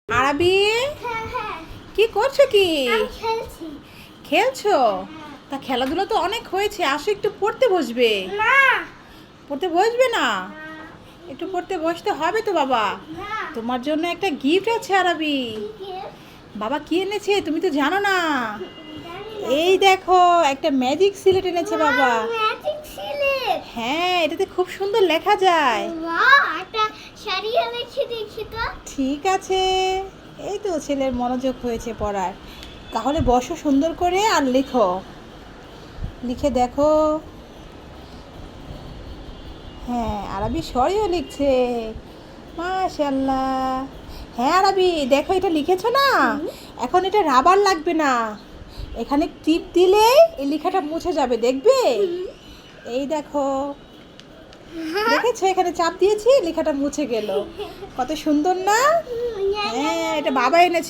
আরাবি, কি করছো কি? খেলছো? তা খেলাধুলা তো অনেক হয়েছে, আসো একটু পড়তে বসবে। পড়তে বসবে না? একটু পড়তে বসতে হবে তো বাবা। তোমার জন্য একটা গিফট আছে আরাবি। বাবা কি এনেছে তুমি তো জানো না। এই দেখো একটা ম্যাজিক সিলেট এনেছে বাবা। হ্যাঁ, এটাতে খুব সুন্দর লেখা যায়। ঠিক আছে, এই তো ছেলের মনোযোগ হয়েছে পড়ার। তাহলে বসো সুন্দর করে আর লিখো। লিখে দেখো। হ্যাঁ, আরবি সরিও লিখছে। মাশাআল্লাহ। হ্যাঁ আরবি, দেখো এটা লিখেছো না? এখন এটা রাবার লাগবে না, এখানে টিপ দিলেই এই লেখাটা মুছে যাবে, দেখবে? এই দেখো, দেখেছো এখানে চাপ দিয়েছি লেখাটা মুছে গেল। কত সুন্দর না? হ্যাঁ, এটা বাবা এনেছে।